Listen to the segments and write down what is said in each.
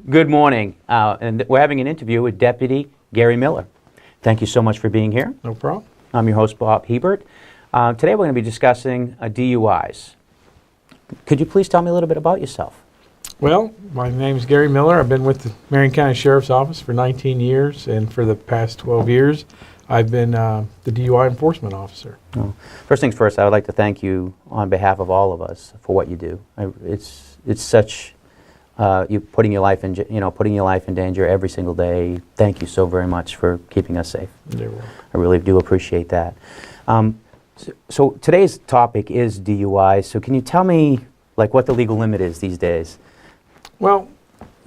Good morning, and we're having an interview with Deputy Gary Miller. Thank you so much for being here. No problem. I'm your host, Bob Hebert. Today we're going to be discussing DUIs. Could you please tell me a little bit about yourself? Well, my name is Gary Miller. I've been with the Marion County Sheriff's Office for 19 years, and for the past 12 years, I've been the DUI enforcement officer. Oh. First things first, I would like to thank you on behalf of all of us for what you do. It's such you putting your life in danger every single day. Thank you so very much for keeping us safe. You're welcome. I really do appreciate that. So today's topic is DUI. So can you tell me what the legal limit is these days? Well,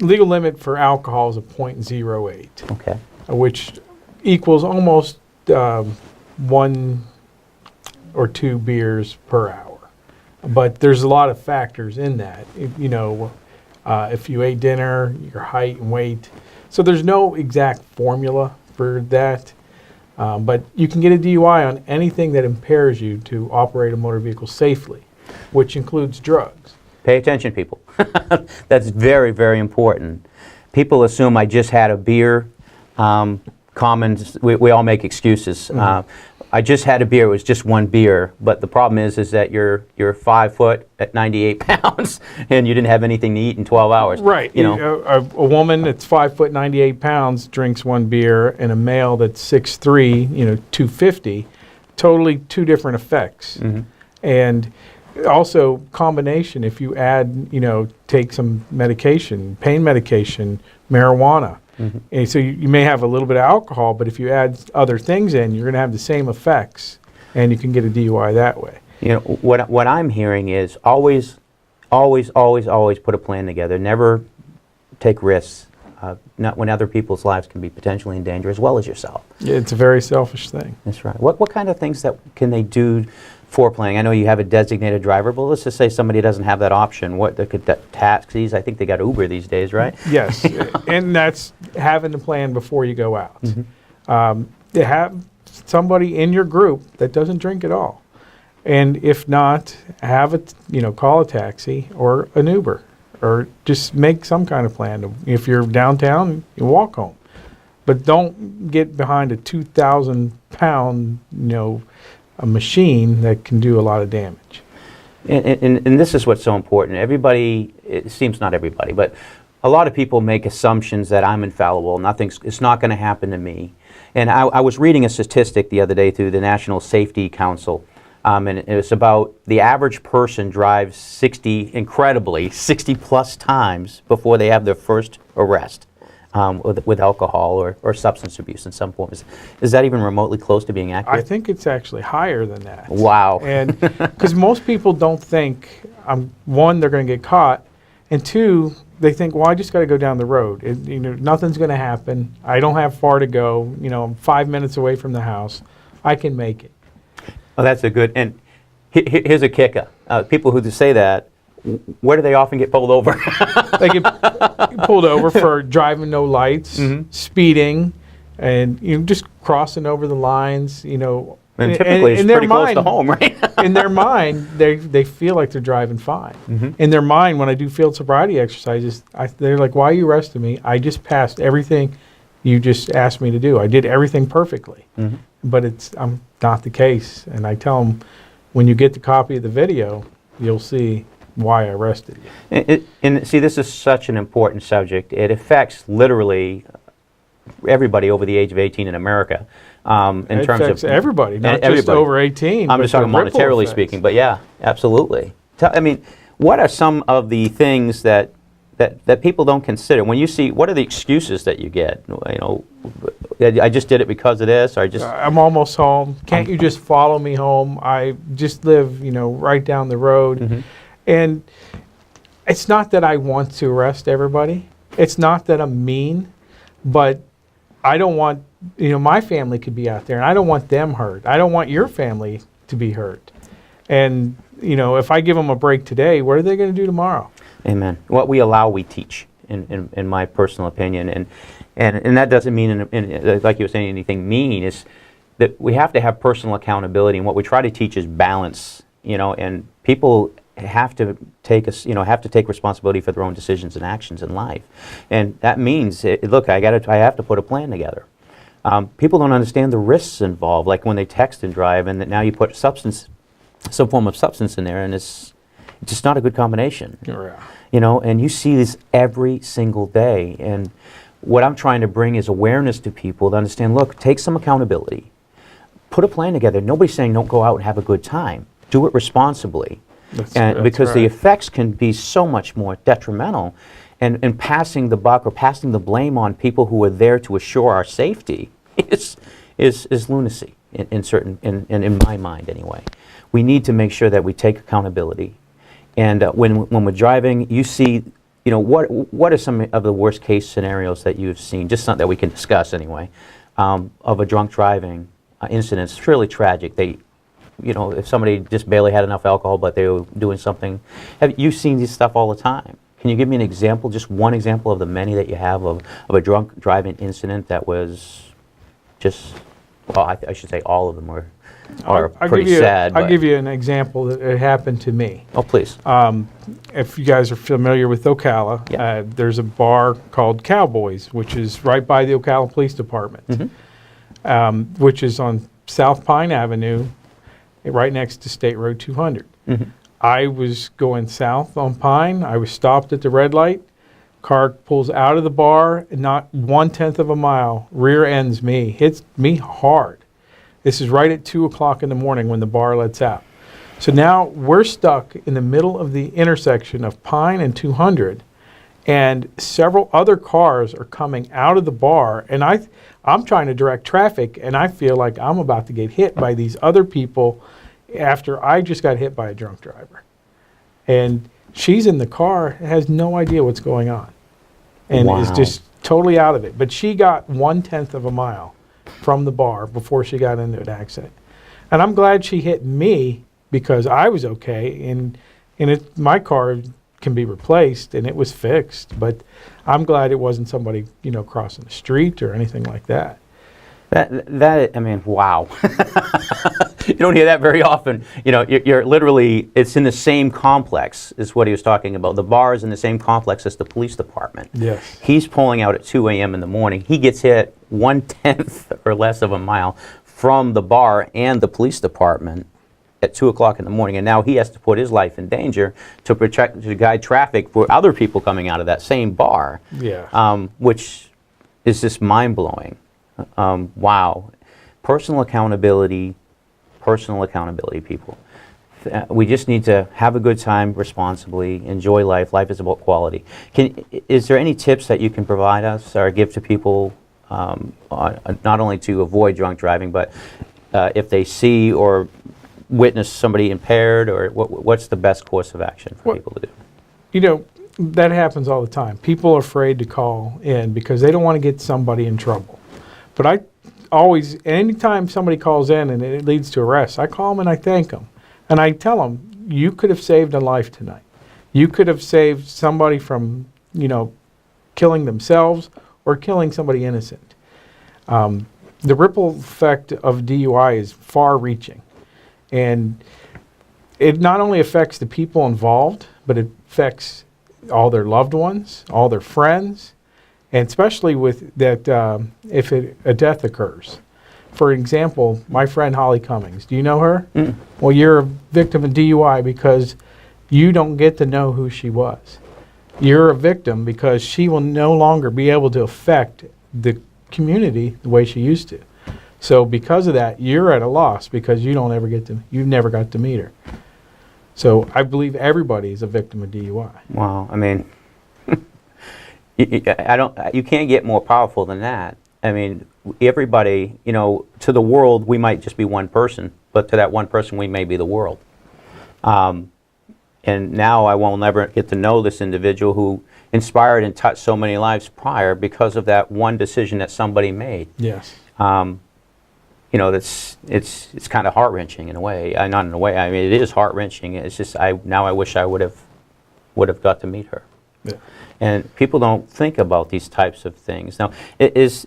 legal limit for alcohol is a .08, Okay. which equals almost 1 or 2 beers per hour. But there's a lot of factors in that. If you ate dinner, your height and weight. So there's no exact formula for that. But you can get a DUI on anything that impairs you to operate a motor vehicle safely, which includes drugs. Pay attention, people. That's very, very important. People assume I just had a beer. We all make excuses. Mm-hmm. I just had a beer. It was just one beer. But the problem is that you're 5 foot at 98 pounds, and you didn't have anything to eat in 12 hours. Right. A woman that's 5 foot 98 pounds drinks one beer, and a male that's 6'3", 250, totally two different effects. Mm-hmm. And also combination, if you add, take some medication, pain medication, marijuana. Mm-hmm. And so you may have a little bit of alcohol, but if you add other things in, you're going to have the same effects, and you can get a DUI that way. What I'm hearing is always put a plan together. Never take risks, not when other people's lives can be potentially in danger, as well as yourself. Yeah, it's a very selfish thing. That's right. What kind of things can they do for planning? I know you have a designated driver, but let's just say somebody doesn't have that option. Taxis? I think they got Uber these days, right? Yes, and that's having the plan before you go out. Mm-hmm. To have somebody in your group that doesn't drink at all, and if not, call a taxi or an Uber, or just make some kind of plan. If you're downtown, you walk home, but don't get behind a 2,000-pound, a machine that can do a lot of damage. And this is what's so important. Everybody, it seems not everybody, but a lot of people make assumptions that I'm infallible. It's not going to happen to me. And I was reading a statistic the other day through the National Safety Council, and it was about the average person drives 60 plus times before they have their first arrest. With alcohol or substance abuse in some forms. Is that even remotely close to being accurate? I think it's actually higher than that. Wow. And because most people don't think, one, they're going to get caught, and two, they think, well, I just got to go down the road. Nothing's going to happen. I don't have far to go. I'm 5 minutes away from the house. I can make it. Well, that's a good, and here's a kicker. People who say that, where do they often get pulled over? They get pulled over for driving no lights, mm-hmm. speeding, and just crossing over the lines. And typically it's pretty close to home, right? In their mind, they feel like they're driving fine. Mm-hmm. In their mind, when I do field sobriety exercises, they're like, "Why are you arresting me? I just passed everything you just asked me to do. I did everything perfectly." Mm-hmm. But it's not the case. And I tell them, when you get the copy of the video, you'll see why I arrested you. And see, this is such an important subject. It affects literally everybody over the age of 18 in America. It affects everybody, not just over 18. I'm just talking monetarily speaking, but yeah, absolutely. What are some of the things that people don't consider when you see? What are the excuses that you get? I just did it because of this, or I'm almost home. Can't you just follow me home? I just live, right down the road. Mm-hmm. And it's not that I want to arrest everybody. It's not that I'm mean, but I don't want, my family could be out there, and I don't want them hurt. I don't want your family to be hurt. And, if I give them a break today, what are they going to do tomorrow? Amen. What we allow, we teach, in my personal opinion. And that doesn't mean, like you were saying, anything mean. Is that we have to have personal accountability. And what we try to teach is balance, and people have to take have to take responsibility for their own decisions and actions in life, and that means look, I have to put a plan together. People don't understand the risks involved, like when they text and drive, and that now you put some form of substance in there, and it's just not a good combination. Yeah. And you see this every single day, and what I'm trying to bring is awareness to people to understand, look, take some accountability. Put a plan together. Nobody's saying don't go out and have a good time. Do it responsibly. That's because the right. effects can be so much more detrimental, and passing the buck or passing the blame on people who are there to assure our safety is lunacy in my mind anyway. We need to make sure that we take accountability. And when we're driving, you see, what are some of the worst case scenarios that you've seen, just something that we can discuss anyway, of a drunk driving incident? It's really tragic. If somebody just barely had enough alcohol, but they were doing something. You've seen this stuff all the time. Can you give me an example, just one example of the many that you have of a drunk driving incident that was just, well, I should say all of them are pretty sad. I'll give you an example that it happened to me. Oh, please. If you guys are familiar with Ocala, Yeah. there's a bar called Cowboys, which is right by the Ocala Police Department, which is on South Pine Avenue, right next to State Road 200. I was going south on Pine. I was stopped at the red light. Car pulls out of the bar, and not 1/10 of a mile, rear ends me, hits me hard. This is right at 2 o'clock in the morning when the bar lets out. So now we're stuck in the middle of the intersection of Pine and 200, and several other cars are coming out of the bar, and I'm trying to direct traffic, and I feel like I'm about to get hit by these other people after I just got hit by a drunk driver. And she's in the car, has no idea what's going on, and is Wow. just totally out of it. But she got 1/10 of a mile from the bar before she got into an accident. And I'm glad she hit me because I was okay, and my car can be replaced and it was fixed. But I'm glad it wasn't somebody crossing the street or anything like that. I mean, wow. You don't hear that very often. You're literally, it's in the same complex, is what he was talking about. The bar is in the same complex as the police department. Yes. He's pulling out at 2 a.m. in the morning. He gets hit 1/10 or less of a mile from the bar and the police department at 2 o'clock in the morning. And now he has to put his life in danger to guide traffic for other people coming out of that same bar. Yeah. Which is just mind-blowing. Wow. Personal accountability, people. We just need to have a good time responsibly, enjoy life. Life is about quality. Is there any tips that you can provide us or give to people, not only to avoid drunk driving, but if they see or witness somebody impaired, or what's the best course of action for people to do? That happens all the time. People are afraid to call in because they don't want to get somebody in trouble. But I always, anytime somebody calls in and it leads to arrest, I call them and I thank them. And I tell them, you could have saved a life tonight. You could have saved somebody from, killing themselves or killing somebody innocent. The ripple effect of DUI is far-reaching. And it not only affects the people involved, but it affects all their loved ones, all their friends, and especially with that if a death occurs. For example, my friend Holly Cummings, do you know her? Mm. Well, you're a victim of DUI because you don't get to know who she was. You're a victim because she will no longer be able to affect the community the way she used to. So because of that, you're at a loss because you never got to meet her. So I believe everybody is a victim of DUI. Wow. I mean, you can't get more powerful than that. I mean, everybody, to the world, we might just be one person, but to that one person, we may be the world. And now I will never get to know this individual who inspired and touched so many lives prior because of that one decision that somebody made. Yes. It's kind of heart-wrenching in a way. Not in a way. I mean, it is heart-wrenching. It's just now I wish I would have got to meet her. Yeah. And people don't think about these types of things. Now, is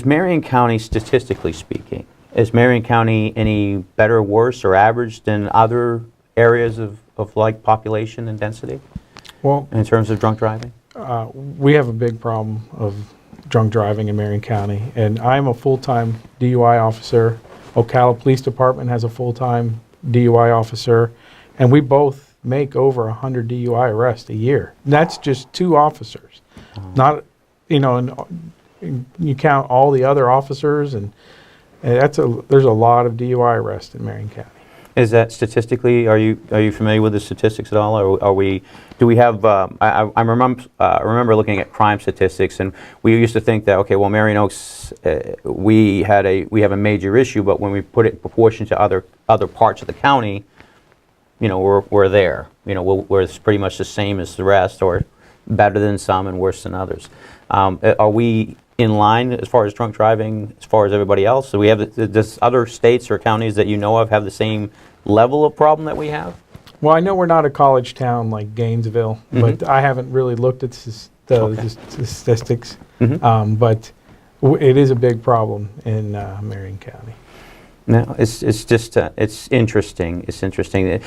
Marion County, statistically speaking, is Marion County any better, worse, or average than other areas of like population and density Well, in terms of drunk driving? we have a big problem of drunk driving in Marion County, and I'm a full-time DUI officer. Ocala Police Department has a full-time DUI officer, and we both make over 100 DUI arrests a year. And that's just 2 officers. Not, and you count all the other officers, and there's a lot of DUI arrests in Marion County. Is that statistically, are you familiar with the statistics at all? Or do we have, I remember looking at crime statistics, and we used to think that, okay, well, Marion Oaks, we have a major issue, but when we put it in proportion to other parts of the county, we're there. We're pretty much the same as the rest, or better than some and worse than others. Are we in line as far as drunk driving, as far as everybody else? So we have, does other states or counties that you know of have the same level of problem that we have? Well, I know we're not a college town like Gainesville, but I haven't really looked at the statistics. But it is a big problem in Marion County. No, it's just it's interesting. It's interesting.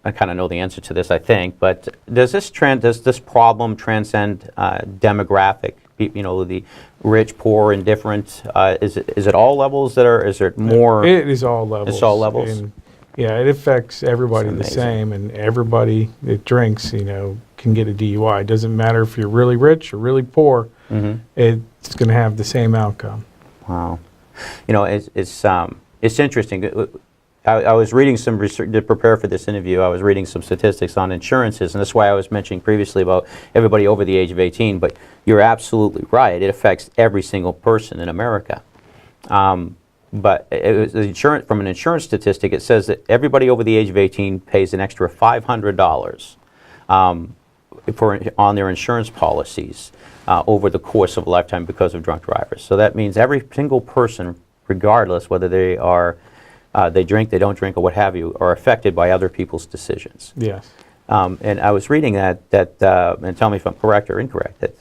I kind of know the answer to this, I think, but does this problem transcend demographic? The rich, poor, indifferent. Is it all levels that are? Is it more? It is all levels. It's all levels. And, yeah, it affects everybody the amazing. same, and everybody that drinks, can get a DUI. It doesn't matter if you're really rich or really poor. It's going to have the same outcome. Wow. It's interesting. I was reading some research to prepare for this interview. I was reading some statistics on insurances, and that's why I was mentioning previously about everybody over the age of 18. But you're absolutely right. It affects every single person in America. But from an insurance statistic, it says that everybody over the age of 18 pays an extra $500 on their insurance policies over the course of a lifetime because of drunk drivers. So that means every single person, regardless whether they drink, they don't drink, or what have you, are affected by other people's decisions. Yes. And I was reading that and tell me if I'm correct or incorrect, that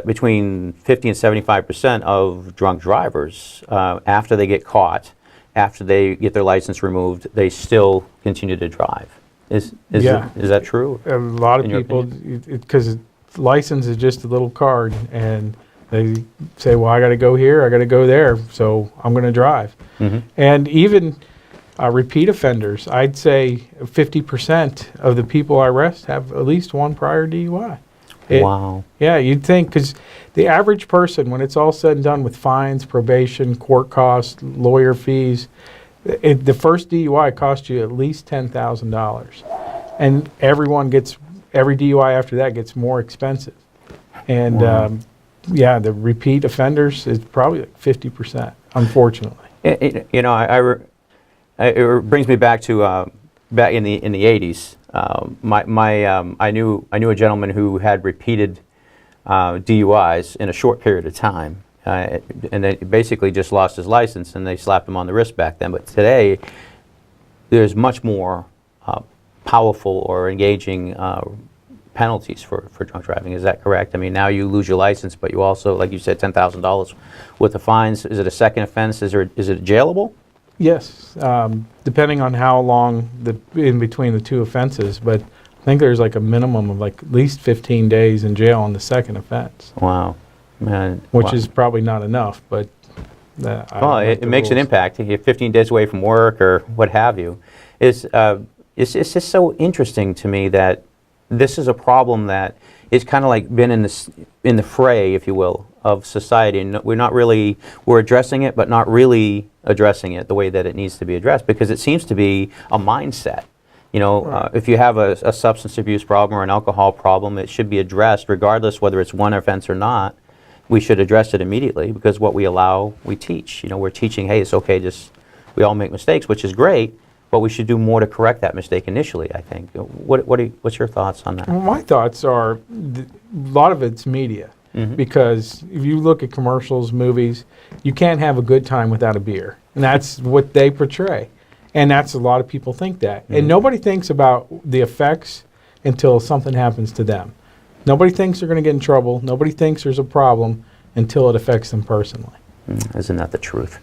between 50 and 75% of drunk drivers, after they get caught, after they get their license removed, they still continue to drive. Is that true? A lot of in your people, because license is just a little card, and they say, well, I got to go here, I got to go there, so I'm going to drive. And even repeat offenders, I'd say 50% of the people I arrest have at least one prior DUI. Wow. Yeah, you'd think, because the average person, when it's all said and done with fines, probation, court costs, lawyer fees, the first DUI costs you at least $10,000. And every DUI after that gets more expensive. And Wow. The repeat offenders is probably like 50%, unfortunately. It brings me back to back in the 80s. I knew a gentleman who had repeated DUIs in a short period of time, and they basically just lost his license, and they slapped him on the wrist back then. But today, there's much more powerful or engaging penalties for drunk driving. Is that correct? I mean, now you lose your license, but you also, like you said, $10,000 worth of fines. Is it a second offense? Is it jailable? Yes, depending on how long in between the two offenses, but I think there's like a minimum of like at least 15 days in jail on the second offense. Wow, man. Which is probably not enough, but well, it makes an impact. You're 15 days away from work or what have you. It's just so interesting to me that this is a problem that it's kind of like been in the fray, if you will, of society, and we're addressing it, but not really addressing it the way that it needs to be addressed, because it seems to be a mindset. Right. If you have a substance abuse problem or an alcohol problem, it should be addressed regardless whether it's one offense or not. We should address it immediately, because what we allow, we teach. We're teaching, hey, it's okay, we all make mistakes, which is great, but we should do more to correct that mistake initially, I think. What's your thoughts on that? Well, my thoughts are a lot of it's media. Because if you look at commercials, movies, you can't have a good time without a beer. And that's what they portray. And that's a lot of people think that. And nobody thinks about the effects until something happens to them. Nobody thinks they're going to get in trouble. Nobody thinks there's a problem until it affects them personally. Isn't that the truth?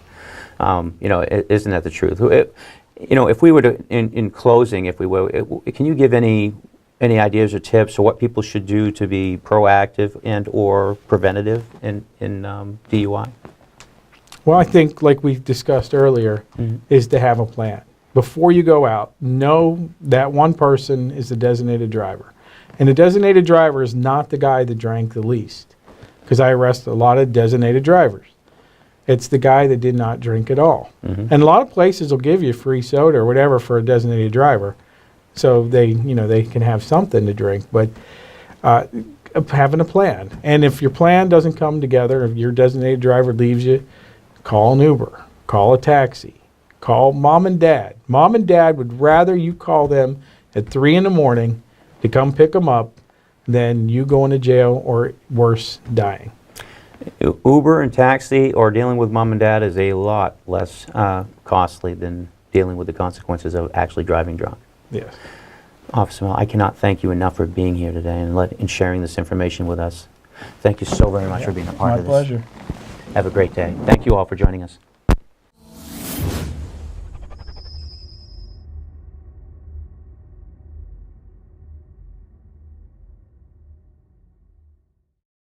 Isn't that the truth? You know, if we were to, in closing, if we were, can you give any ideas or tips or what people should do to be proactive and/or preventative in DUI? Well, I think, like we discussed earlier, is to have a plan. Before you go out, know that one person is the designated driver. And the designated driver is not the guy that drank the least, because I arrest a lot of designated drivers. It's the guy that did not drink at all. And a lot of places will give you free soda or whatever for a designated driver, so they can have something to drink. But having a plan, and if your plan doesn't come together, if your designated driver leaves you, call an Uber, call a taxi, call mom and dad. Mom and dad would rather you call them at 3 in the morning to come pick them up than you going to jail or worse, dying. Uber and taxi or dealing with mom and dad is a lot less costly than dealing with the consequences of actually driving drunk. Yes. Officer Mel, I cannot thank you enough for being here today and sharing this information with us. Thank you so very much for being a part of this. My pleasure. Have a great day. Thank you all for joining us.